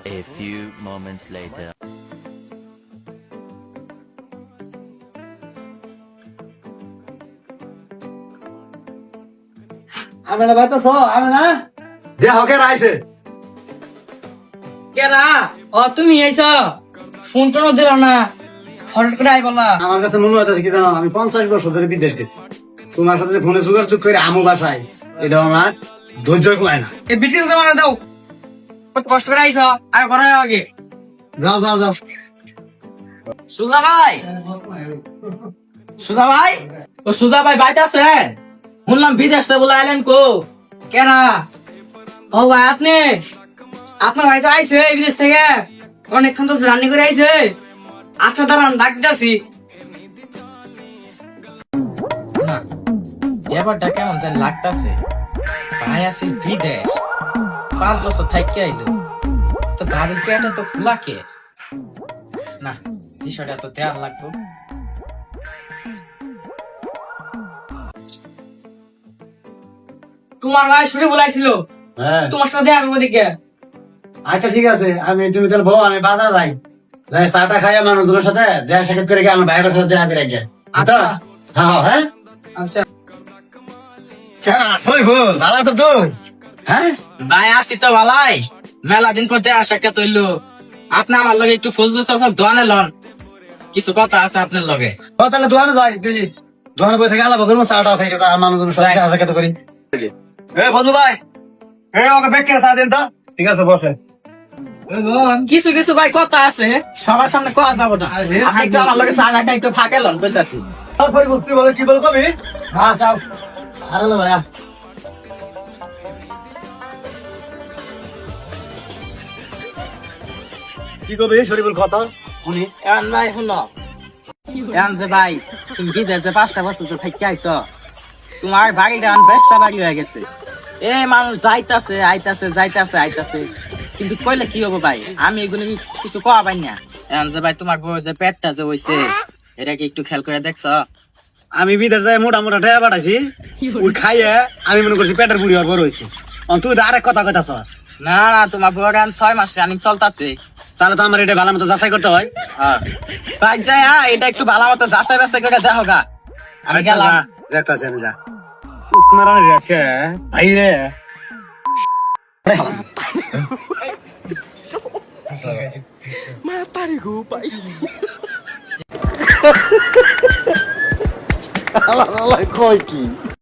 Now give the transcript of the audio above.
A few moments later. আমি না বাইতাছ আমি না দে হকে রাইছে কেরা ও তুমি আইছো ফোন টোন দিল না হঠাৎ করে আই বলা আমার কাছে মনে হইতাছে কি জানো আমি 50 বছর ধরে বিদেশ গেছি তোমার সাথে ফোনে যোগাযোগ করে আমু বাসায় এটা আমার ধৈর্য কুলায় না এই বিটিং জামা দাও কত কষ্ট করে আইছো আর ঘরে আগে যাও যাও যাও সুজা ভাই সুজা ভাই ও সুজা ভাই বাইতে আছে শুনলাম বিদেশ থেকে বলে আইলেন কো কেরা ও ভাই আপনি আপনার ভাই তো আইছে বিদেশ থেকে অনেকক্ষণ তো জার্নি করে আইছে আচ্ছা দাঁড়ান ডাক দিতেছি না ব্যাপারটা কেমন যেন লাগতাছে ভাই আছে বিদেশ 5 বছর থাকি আইলো তো ভাবির পেটে তো খোলা কে না বিষয়টা তো দেয়ার লাগবো তোমার ভাই শুরু বলাইছিল হ্যাঁ তোমার সাথে দেখা করবো দিকে আচ্ছা ঠিক আছে আমি তুমি তাহলে বউ আমি বাজারে যাই যাই চাটা খাইয়া মানুষগুলোর সাথে দেখা সাক্ষাৎ করে গিয়ে আমার ভাইয়ের সাথে দেখা করে গিয়ে আচ্ছা হ্যাঁ হ্যাঁ আচ্ছা কেন আসবি বল ভালো আছো তুই হ্যাঁ ভাই আসি তো ভালাই মেলা দিন পর দেখা সাক্ষাৎ হইলো আপনি আমার লগে একটু ফজলু চাচা দোয়ানে লন কিছু কথা আছে আপনার লগে ও তাহলে দোকানে যাই তুই দোকানে বই থেকে আলাদা করবো চাটা খাই আর মানুষগুলোর সাথে দেখা সাক্ষাৎ করি এ বন্ধু ভাই এ ওকে ব্যাগ করে চা দেন তো ঠিক আছে বসে কিছু কিছু ভাই কথা আছে সবার সামনে কথা যাবো না আপনি একটু আমার লগে চা না খাই একটু ফাঁকে লন কইতাছি তারপরে তুই বলে কি বল কবি হ্যাঁ যাও আরে ভাইয়া কি কবি শরীফুল কথা উনি এন ভাই শুনো এন যে ভাই তুমি বিদেশে 5টা বছর যে থাকি আইছো তোমার বাড়িটা বেশা বাড়ি হয়ে গেছে এ মানুষ যাইতাছে আইতাছে যাইতাছে আইতাছে কিন্তু কইলে কি হবো ভাই আমি এগুলো কিছু কোয়া পাই না এন যে ভাই তোমার বউ যে পেটটা যে হইছে এটা কি একটু খেয়াল করে দেখছ আমি বিদেশ যাই মোটা মোটা টাকা পাঠাইছি ওই খাইয়ে আমি মনে করছি পেটের বুড়ি হওয়ার বড় হয়েছে তুই তো আরেক কথা কইতাছ না না তোমার বউ রান 6 মাস রানিং চলতাছে তাহলে তো আমার এটা ভালো মতো যাচাই করতে হয় হ্যাঁ ভাই যাই এটা একটু ভালো মতো যাচাই বাছাই করে দেখো গা আমি গেলাম দেখতাছি আমি যা উত্তমারানি আজকে আই রে আল্লাহ কয় কি